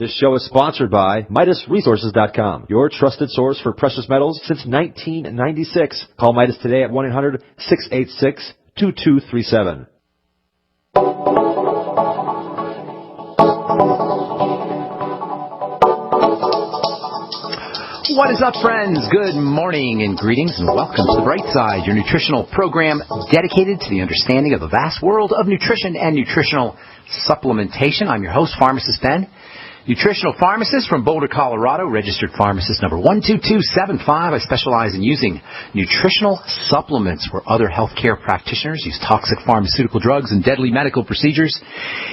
This show is sponsored by MidasResources.com, your trusted source for precious metals since 1996. Call Midas today at 1-800-686-2237. What is up, friends? Good morning and greetings, and welcome to The Bright Side, your nutritional program dedicated to the understanding of the vast world of nutrition and nutritional supplementation. I'm your host, Pharmacist Ben, nutritional pharmacist from Boulder, Colorado, registered pharmacist number 12275. I specialize in using nutritional supplements where other healthcare practitioners use toxic pharmaceutical drugs and deadly medical procedures.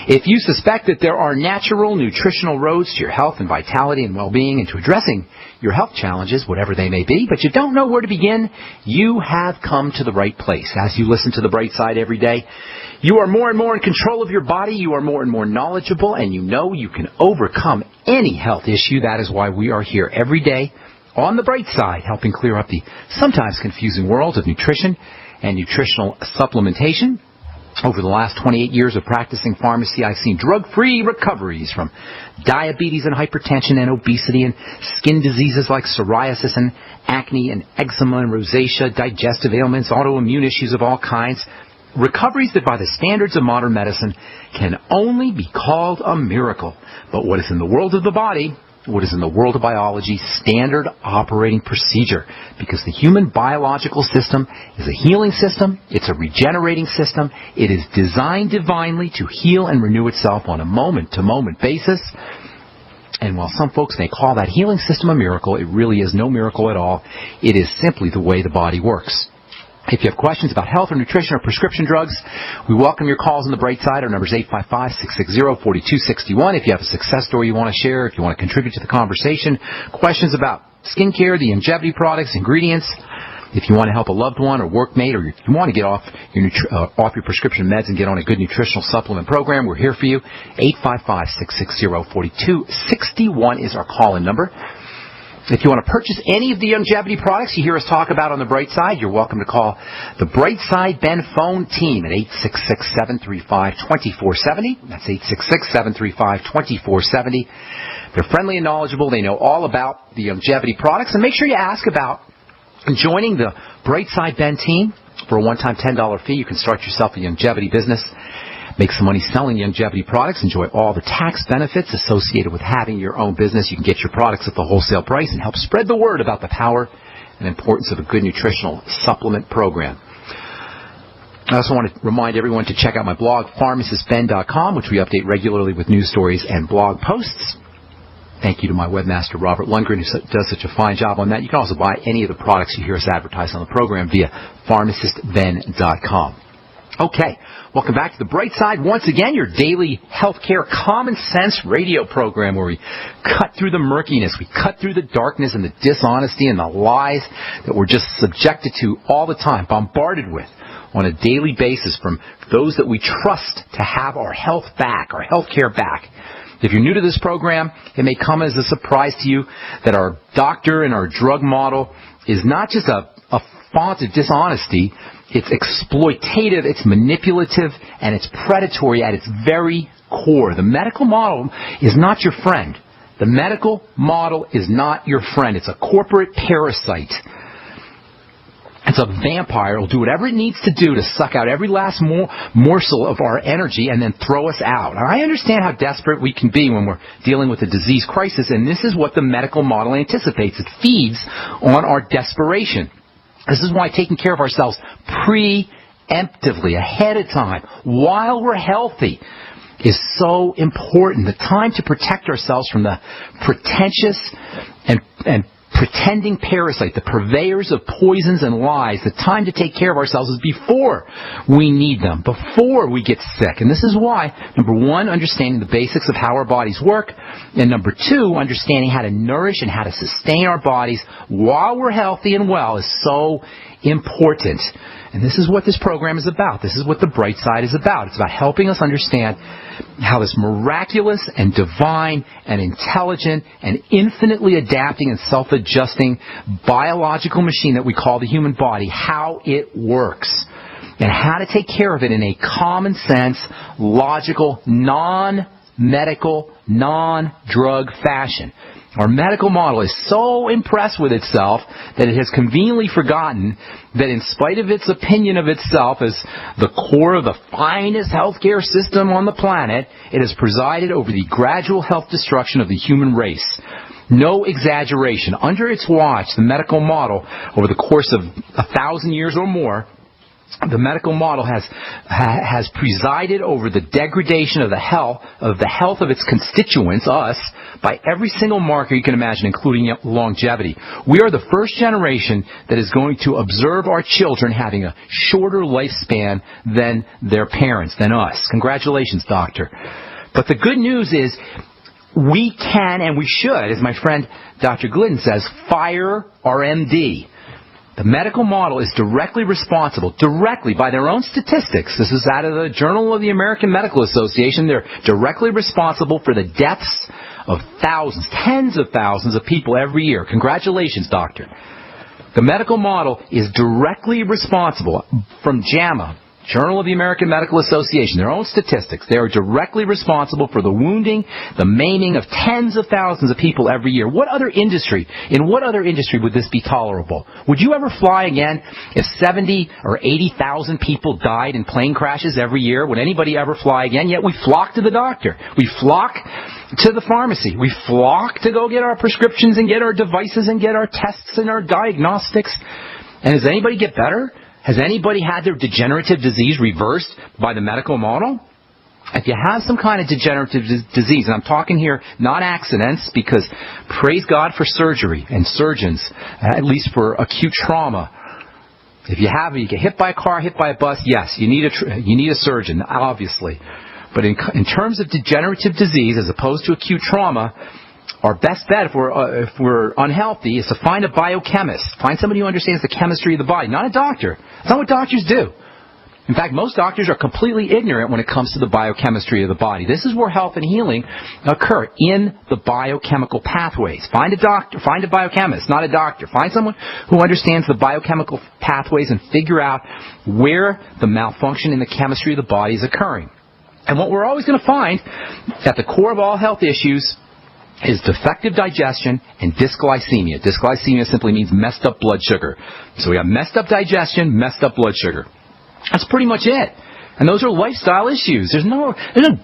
If you suspect that there are natural nutritional roads to your health and vitality and well-being and to addressing your health challenges, whatever they may be, but you don't know where to begin, you have come to the right place. As you listen to The Bright Side every day, you are more and more in control of your body, you are more and more knowledgeable, and you know you can overcome any health issue. That is why we are here every day on The Bright Side, helping clear up the sometimes confusing world of nutrition and nutritional supplementation. Over the last 28 years of practicing pharmacy, I've seen drug-free recoveries from diabetes and hypertension and obesity and skin diseases like psoriasis and acne and eczema and rosacea, digestive ailments, autoimmune issues of all kinds. Recoveries that by the standards of modern medicine can only be called a miracle. But what is in the world of the body, what is in the world of biology, standard operating procedure. Because the human biological system is a healing system, it's a regenerating system, it is designed divinely to heal and renew itself on a moment-to-moment basis. And while some folks may call that healing system a miracle, it really is no miracle at all. It is simply the way the body works. If you have questions about health or nutrition or prescription drugs, we welcome your calls on The Bright Side. Our number is 855-660-4261. If you have a success story you want to share, if you want to contribute to the conversation, questions about skincare, the longevity products, ingredients, if you want to help a loved one or workmate, or if you want to get off your prescription meds and get on a good nutritional supplement program, we're here for you. 855-660-4261 is our call-in number. If you want to purchase any of the longevity products you hear us talk about on The Bright Side, you're welcome to call the Bright Side Ben phone team at 866-735-2470. That's 866-735-2470. They're friendly and knowledgeable. They know all about the longevity products. And make sure you ask about joining the Bright Side Ben team for a one-time $10 fee. You can start yourself a longevity business, make some money selling longevity products, enjoy all the tax benefits associated with having your own business. You can get your products at the wholesale price and help spread the word about the power and importance of a good nutritional supplement program. I also want to remind everyone to check out my blog, pharmacistben.com, which we update regularly with news stories and blog posts. Thank you to my webmaster, Robert Lundgren, who does such a fine job on that. You can also buy any of the products you hear us advertise on the program via pharmacistben.com. Okay, welcome back to The Bright Side. Once again, your daily healthcare common sense radio program where we cut through the murkiness, we cut through the darkness and the dishonesty and the lies that we're just subjected to all the time, bombarded with on a daily basis from those that we trust to have our health back, our healthcare back. If you're new to this program, it may come as a surprise to you that our doctor and our drug model is not just a font of dishonesty. It's exploitative, it's manipulative, and it's predatory at its very core. The medical model is not your friend. The medical model is not your friend. It's a corporate parasite. It's a vampire. It'll do whatever it needs to do to suck out every last morsel of our energy and then throw us out. Now, I understand how desperate we can be when we're dealing with a disease crisis, and this is what the medical model anticipates. It feeds on our desperation. This is why taking care of ourselves preemptively, ahead of time, while we're healthy, is so important. The time to protect ourselves from the pretentious and pretending parasite, the purveyors of poisons and lies, the time to take care of ourselves is before we need them, before we get sick. And this is why, number one, understanding the basics of how our bodies work, and number two, understanding how to nourish and how to sustain our bodies while we're healthy and well is so important. And this is what this program is about. This is what The Bright Side is about. It's about helping us understand how this miraculous and divine and intelligent and infinitely adapting and self-adjusting biological machine that we call the human body, how it works, and how to take care of it in a common sense, logical, non-medical, non-drug fashion. Our medical model is so impressed with itself that it has conveniently forgotten that in spite of its opinion of itself as the core of the finest healthcare system on the planet, it has presided over the gradual health destruction of the human race. No exaggeration. Under its watch, the medical model, over the course of 1,000 years or more, the medical model has presided over the degradation of the health of its constituents, us, by every single marker you can imagine, including longevity. We are the first generation that is going to observe our children having a shorter lifespan than their parents, than us. Congratulations, doctor. But the good news is we can and we should, as my friend Dr. Glidden says, fire our MD. The medical model is directly responsible, directly by their own statistics. This is out of the Journal of the American Medical Association. They're directly responsible for the deaths of thousands, tens of thousands of people every year. Congratulations, doctor. The medical model is directly responsible from JAMA, Journal of the American Medical Association, their own statistics. They are directly responsible for the wounding, the maiming of tens of thousands of people every year. In what other industry would this be tolerable? Would you ever fly again if 70 or 80,000 people died in plane crashes every year? Would anybody ever fly again? Yet we flock to the doctor. We flock to the pharmacy. We flock to go get our prescriptions and get our devices and get our tests and our diagnostics. And does anybody get better? Has anybody had their degenerative disease reversed by the medical model? If you have some kind of degenerative disease, and I'm talking here not accidents, because praise God for surgery and surgeons, at least for acute trauma. If you get hit by a car, hit by a bus, yes, you need a surgeon, obviously. But in terms of degenerative disease, as opposed to acute trauma, our best bet if we're unhealthy is to find a biochemist. Find somebody who understands the chemistry of the body, not a doctor. That's not what doctors do. In fact, most doctors are completely ignorant when it comes to the biochemistry of the body. This is where health and healing occur, in the biochemical pathways. Find a doctor, find a biochemist, not a doctor. Find someone who understands the biochemical pathways and figure out where the malfunction in the chemistry of the body is occurring. And what we're always going to find at the core of all health issues is defective digestion and dysglycemia. Dysglycemia simply means messed up blood sugar. So we have messed up digestion, messed up blood sugar. That's pretty much it. And those are lifestyle issues. There's no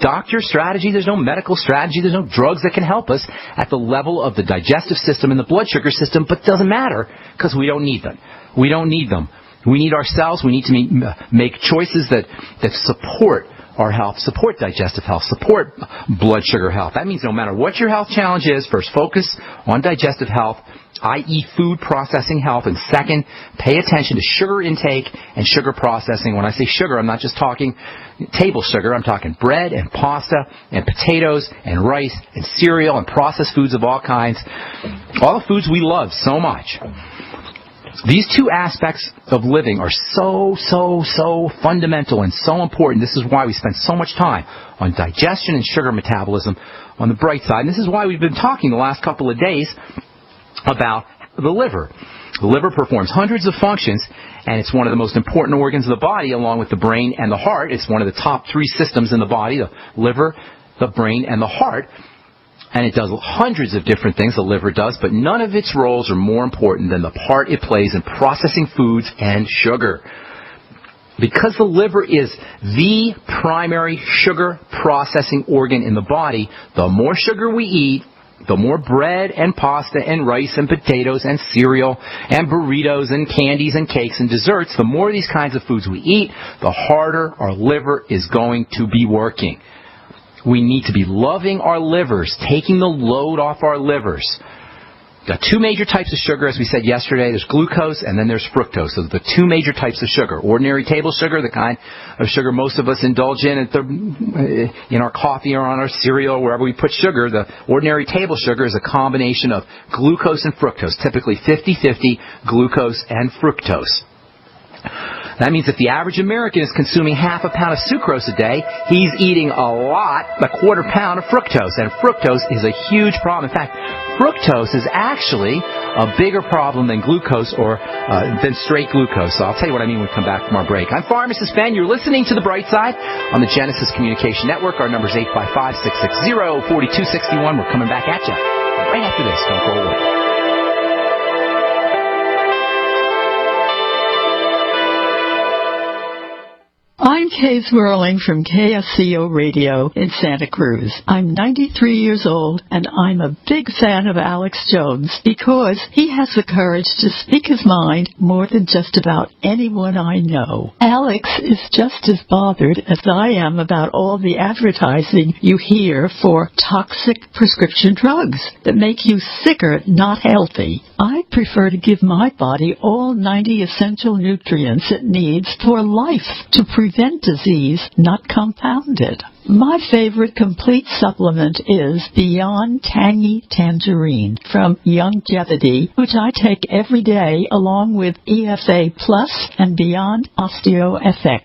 doctor strategy, there's no medical strategy, there's no drugs that can help us at the level of the digestive system and the blood sugar system, but it doesn't matter because we don't need them. We don't need them. We need ourselves. We need to make choices that support our health, support digestive health, support blood sugar health. That means no matter what your health challenge is, first focus on digestive health, i.e. food processing health, and second, pay attention to sugar intake and sugar processing. When I say sugar, I'm not just talking table sugar. I'm talking bread and pasta and potatoes and rice and cereal and processed foods of all kinds, all the foods we love so much. These two aspects of living are so fundamental and so important. This is why we spend so much time on digestion and sugar metabolism on the bright side. And this is why we've been talking the last couple of days about the liver. The liver performs hundreds of functions, and it's one of the most important organs of the body, along with the brain and the heart. It's one of the top three systems in the body, the liver, the brain, and the heart. And it does hundreds of different things, the liver does, but none of its roles are more important than the part it plays in processing foods and sugar. Because the liver is the primary sugar processing organ in the body, the more sugar we eat, the more bread and pasta and rice and potatoes and cereal and burritos and candies and cakes and desserts, the more of these kinds of foods we eat, the harder our liver is going to be working. We need to be loving our livers, taking the load off our livers. Got two major types of sugar, as we said yesterday. There's glucose and then there's fructose. So the two major types of sugar. Ordinary table sugar, the kind of sugar most of us indulge in our coffee or on our cereal, wherever we put sugar. The ordinary table sugar is a combination of glucose and fructose, typically 50-50 glucose and fructose. That means if the average American is consuming half a pound of sucrose a day, he's eating a quarter pound of fructose. And fructose is a huge problem. In fact, fructose is actually a bigger problem than glucose or than straight glucose. So I'll tell you what I mean when we come back from our break. I'm Pharmacist Ben. You're listening to The Bright Side on the Genesis Communication Network. Our number is 855-660-4261. We're coming back at you right after this. Don't go away. I'm Kay Swirling from KSCO Radio in Santa Cruz. I'm 93 years old, and I'm a big fan of Alex Jones because he has the courage to speak his mind more than just about anyone I know. Alex is just as bothered as I am about all the advertising you hear for toxic prescription drugs that make you sicker, not healthy. I prefer to give my body all 90 essential nutrients it needs for life to prevent disease, not compound it. My favorite complete supplement is Beyond Tangy Tangerine from Youngevity, which I take every day along with EFA Plus and Beyond OsteoFX.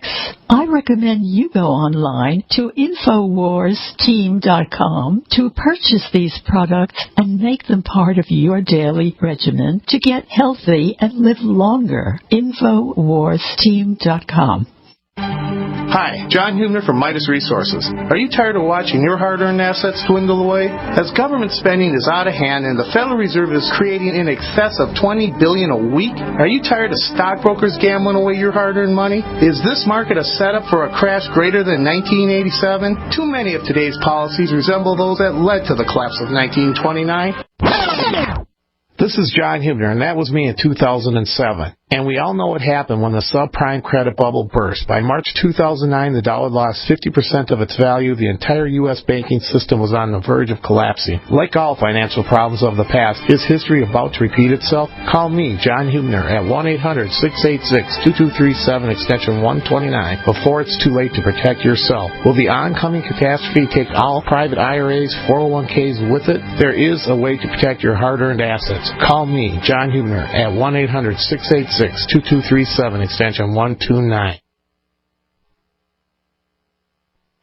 I recommend you go online to InfoWarsTeam.com to purchase these products and make them part of your daily regimen to get healthy and live longer. InfoWarsTeam.com. Hi, John Hubner from Midas Resources. Are you tired of watching your hard-earned assets dwindle away? As government spending is out of hand and the Federal Reserve is creating in excess of $20 billion a week, are you tired of stockbrokers gambling away your hard-earned money? Is this market a setup for a crash greater than 1987? Too many of today's policies resemble those that led to the collapse of 1929. This is John Hubner, and that was me in 2007. And we all know what happened when the subprime credit bubble burst. By March 2009, the dollar lost 50% of its value. The entire U.S. banking system was on the verge of collapsing. Like all financial problems of the past, is history about to repeat itself? Call me, John Hubner, at 1-800-686-2237, extension 129, before it's too late to protect yourself. Will the oncoming catastrophe take all private IRAs, 401ks with it? There is a way to protect your hard-earned assets. Call me, John Hubner, at 1-800-686-2237, extension 129.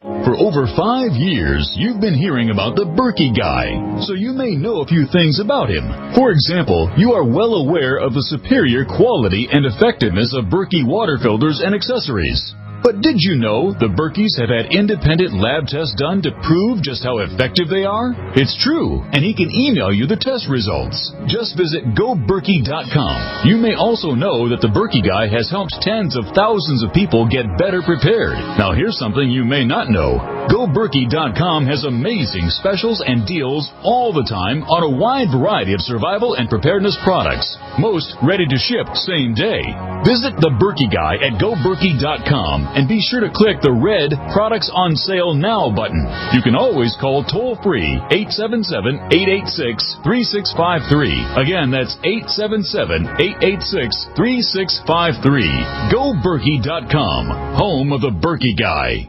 For over 5 years, you've been hearing about the Berkey Guy, so you may know a few things about him. For example, you are well aware of the superior quality and effectiveness of Berkey water filters and accessories. But did you know the Berkeys have had independent lab tests done to prove just how effective they are? It's true, and he can email you the test results. Just visit GoBerkey.com. You may also know that the Berkey Guy has helped tens of thousands of people get better prepared. Now here's something you may not know. GoBerkey.com has amazing specials and deals all the time on a wide variety of survival and preparedness products. Most ready to ship same day. Visit the Berkey Guy at GoBerkey.com and be sure to click the red Products on Sale Now button. You can always call toll-free 877-886-3653. Again, that's 877-886-3653. GoBerkey.com, home of the Berkey Guy.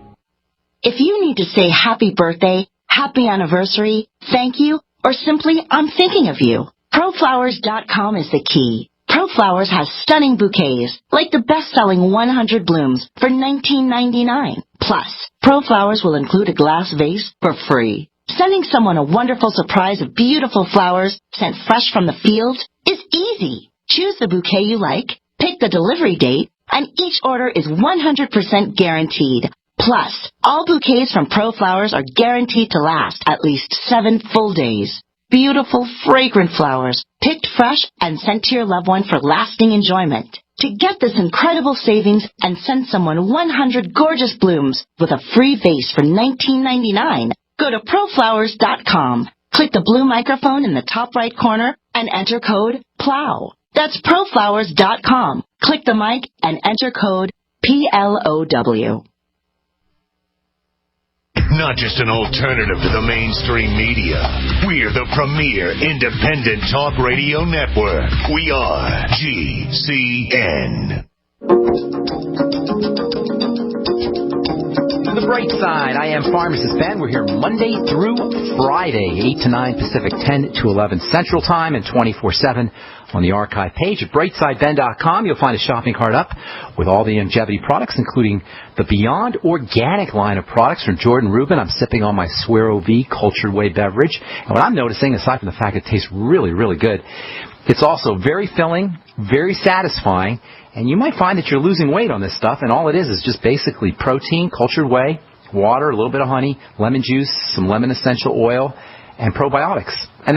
If you need to say happy birthday, happy anniversary, thank you, or simply I'm thinking of you, ProFlowers.com is the key. ProFlowers has stunning bouquets, like the best-selling 100 blooms for $19.99. Plus, ProFlowers will include a glass vase for free. Sending someone a wonderful surprise of beautiful flowers sent fresh from the field is easy. Choose the bouquet you like, pick the delivery date, and each order is 100% guaranteed. Plus, all bouquets from ProFlowers are guaranteed to last at least 7 full days. Beautiful, fragrant flowers, picked fresh and sent to your loved one for lasting enjoyment. To get this incredible savings and send someone 100 gorgeous blooms with a free vase for $19.99, go to ProFlowers.com. Click the blue microphone in the top right corner and enter code PLOW. That's ProFlowers.com. Click the mic and enter code PLOW. Not just an alternative to the mainstream media. We're the premier independent talk radio network. We are GCN. The Bright Side. I am Pharmacist Ben. We're here Monday through Friday, 8 to 9 Pacific, 10 to 11 Central Time, and 24/7 On the archive page at brightsideben.com, you'll find a shopping cart up with all the longevity products, including the Beyond Organic line of products from Jordan Rubin. I'm sipping on my Suero V Cultured Whey beverage. And what I'm noticing, aside from the fact it tastes really, really good, it's also very filling, very satisfying, and you might find that you're losing weight on this stuff, and all it is just basically protein, cultured whey, water, a little bit of honey, lemon juice, some lemon essential oil, and probiotics.